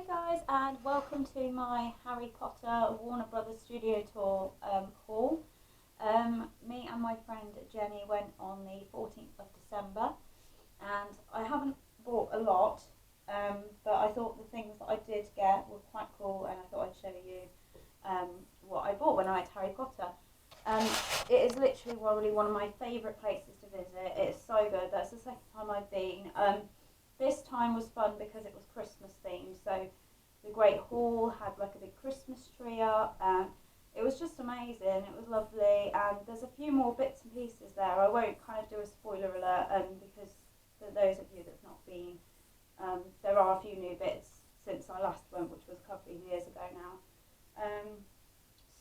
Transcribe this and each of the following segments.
Hi guys, and welcome to my Harry Potter Warner Brothers Studio Tour haul. Me and my friend Jenny went on the 14th of December, and I haven't bought a lot, but I thought the things that I did get were quite cool, and I thought I'd show you what I bought when I went to Harry Potter. Um, it is literally probably one of my favourite places to visit. It is so good. That's the second time I've been. This time was fun because it was Christmas themed, so the Great Hall had like a big Christmas tree up, and it was just amazing. It was lovely, and there's a few more bits and pieces there. I won't kind of do a spoiler alert, because for those of you that've not been, there are a few new bits since I last went, which was a couple of years ago now.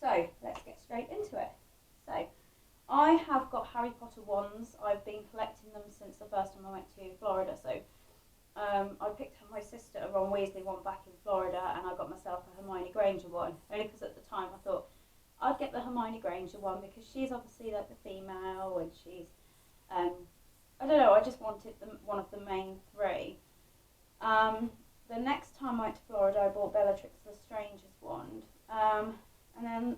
So let's get straight into it. So I have got Harry Potter wands. I've been collecting them since the first time I went to Florida. So I picked up my sister a Ron Weasley one back in Florida, and I got myself a Hermione Granger one, only because at the time I thought I'd get the Hermione Granger one because she's obviously like the female, and she's I don't know, I just wanted one of the main three. The next time I went to Florida, I bought Bellatrix Lestrange's wand, and then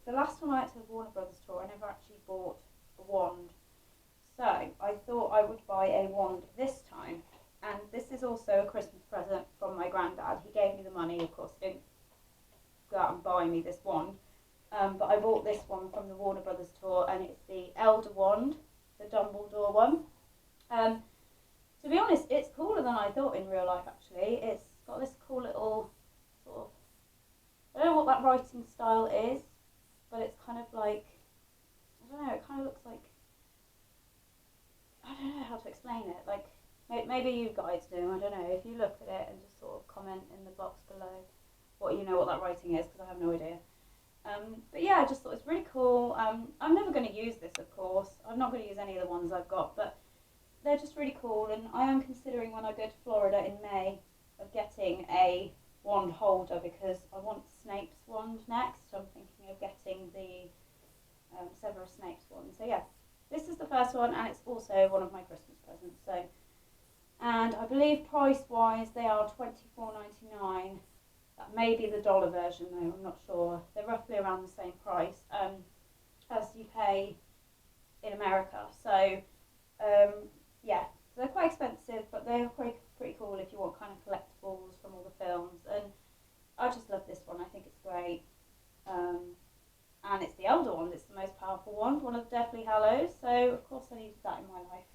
the last time I went to the Warner Brothers tour, I never actually bought a wand, so I thought I would buy a wand this time. And this is also a Christmas present from my granddad. He gave me the money, of course, he didn't go out and buy me this wand. But I bought this one from the Warner Brothers tour, and it's the Elder Wand, the Dumbledore one. To be honest, it's cooler than I thought in real life, actually. It's got this cool little sort of, I don't know what that writing style is, but it's kind of like, I don't know, it kind of looks like, I don't know how to explain it, like, maybe you guys do, I don't know, if you look at it and just sort of comment in the box below what you know what that writing is, because I have no idea. But yeah, I just thought it's really cool. I'm never going to use this, of course. I'm not going to use any of the ones I've got, but they're just really cool, and I am considering when I go to Florida in May of getting a wand holder, because I want Snape's wand next. I'm thinking of getting the Severus Snape's wand. So yeah, this is the first one, and it's also one of my Christmas presents. So. And I believe price-wise they are $24.99. That may be the dollar version though, I'm not sure. They're roughly around the same price as you pay in America. So yeah, so they're quite expensive, but they're pretty cool if you want kind of collectibles from all the films. And I just love this one. I think it's great. And it's the Elder Wand. It's the most powerful wand, one of the Deathly Hallows. So of course I needed that in my life.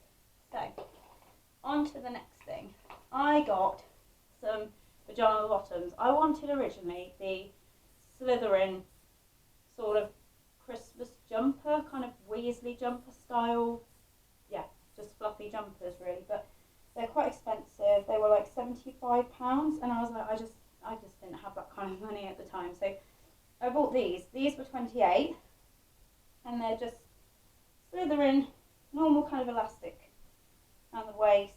So. On to the next thing. I got some pajama bottoms. I wanted originally the Slytherin sort of Christmas jumper, kind of Weasley jumper style. Yeah, just fluffy jumpers really, but they're quite expensive. They were like £75, and I was like, I just didn't have that kind of money at the time. So I bought these. These were 28, and they're just Slytherin, normal kind of elastic around the waist,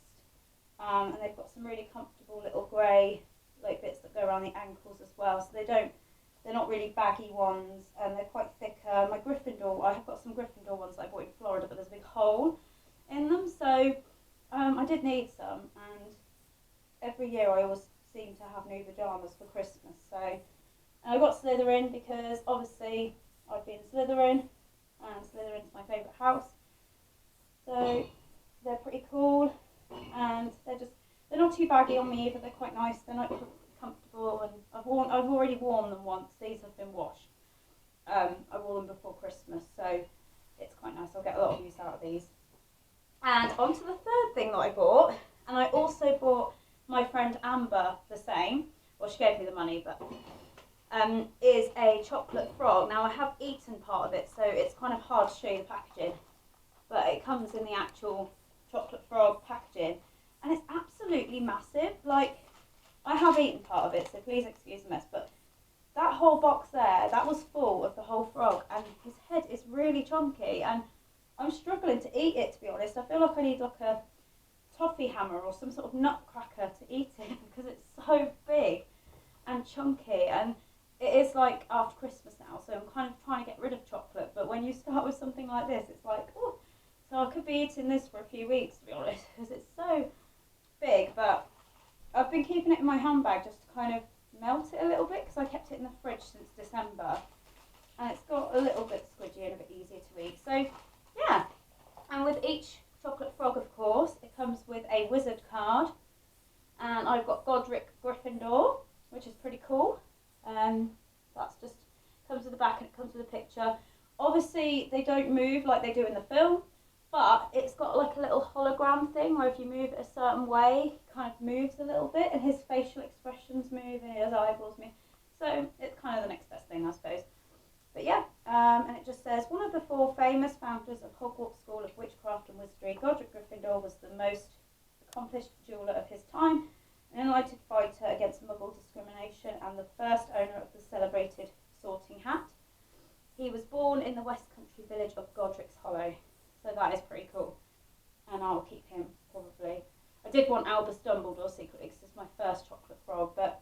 and they've got some really comfortable little grey like bits that go around the ankles as well, so they're not really baggy ones, and they're quite thicker. My Gryffindor, I have got some Gryffindor ones that I bought in Florida, but there's a big hole in them, so I did need some, and every year I always seem to have new pyjamas for Christmas. So I got Slytherin because obviously I've been Slytherin, and Slytherin's my favourite house, so they're pretty cool, and they're not too baggy on me either. They're quite nice. They're not comfortable, and I've already worn them once. These have been washed. I wore them before Christmas, so it's quite nice. I'll get a lot of use out of these. And on to the third thing that I bought, and I also bought my friend Amber the same. Well, she gave me the money, but is a chocolate frog. Now I have eaten part of it, so it's kind of hard to show you the packaging, but it comes in the actual chocolate frog packaging, and it's absolutely massive. Like, I have eaten part of it, so please excuse the mess, but that whole box there, that was full of the whole frog, and his head is really chunky, and I'm struggling to eat it, to be honest. I feel like I need like a toffee hammer or some sort of nutcracker to eat it because it's so big and chunky, and it is like after Christmas now, so I'm kind of trying to get rid of chocolate, but when you start with something like this, it's like, oh. So I could be eating this for a few weeks, to be honest, because it's so big. But I've been keeping it in my handbag just to kind of melt it a little bit because I kept it in the fridge since December, and it's got a little bit squidgy and a bit easier to eat. So yeah, and with each chocolate frog, of course, it comes with a wizard card, and I've got Godric Gryffindor, which is pretty cool. That's just comes with the back and it comes with a picture. Obviously, they don't move like they do in the film, but it's got like a little hologram thing where if you move it a certain way, it kind of moves a little bit, and his facial expressions move and his eyeballs move. So it's kind of the next best thing, I suppose. But yeah, and it just says, one of the 4 famous founders of Hogwarts School of Witchcraft and Wizardry, Godric Gryffindor was the most accomplished jeweller of his time, an enlightened fighter against Muggle discrimination, and the first owner of the celebrated sorting hat. He was born in the West Country village of Godric's Hollow, so that is pretty cool, and I'll keep him probably. I did want Albus Dumbledore secretly because it's my first chocolate frog, but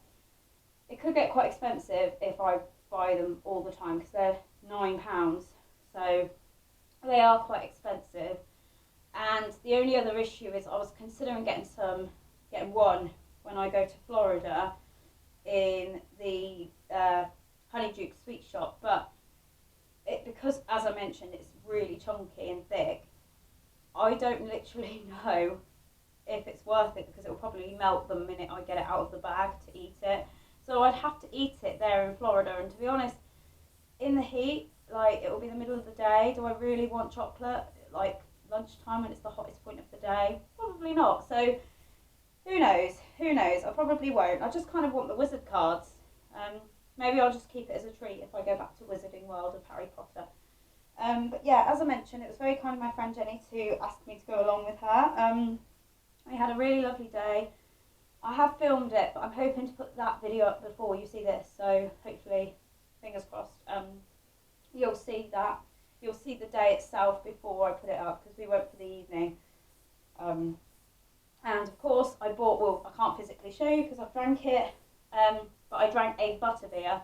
it could get quite expensive if I buy them all the time because they're £9, so they are quite expensive. And the only other issue is I was considering getting one when I go to Florida in the Honeydew sweet shop, but because, as I mentioned, it's really chunky and thick, I don't literally know if it's worth it because it will probably melt the minute I get it out of the bag to eat it. So I'd have to eat it there in Florida, and to be honest, in the heat, like it will be the middle of the day, do I really want chocolate like lunchtime when it's the hottest point of the day? Probably not. So who knows? I probably won't. I just kind of want the wizard cards. Maybe I'll just keep it as a treat if I go back to Wizarding World of Harry Potter. But yeah, as I mentioned, it was very kind of my friend Jenny to ask me to go along with her. We had a really lovely day. I have filmed it, but I'm hoping to put that video up before you see this. So hopefully, fingers crossed, you'll see that. You'll see the day itself before I put it up because we went for the evening. And of course, I can't physically show you because I've drank it. But I drank a butterbeer,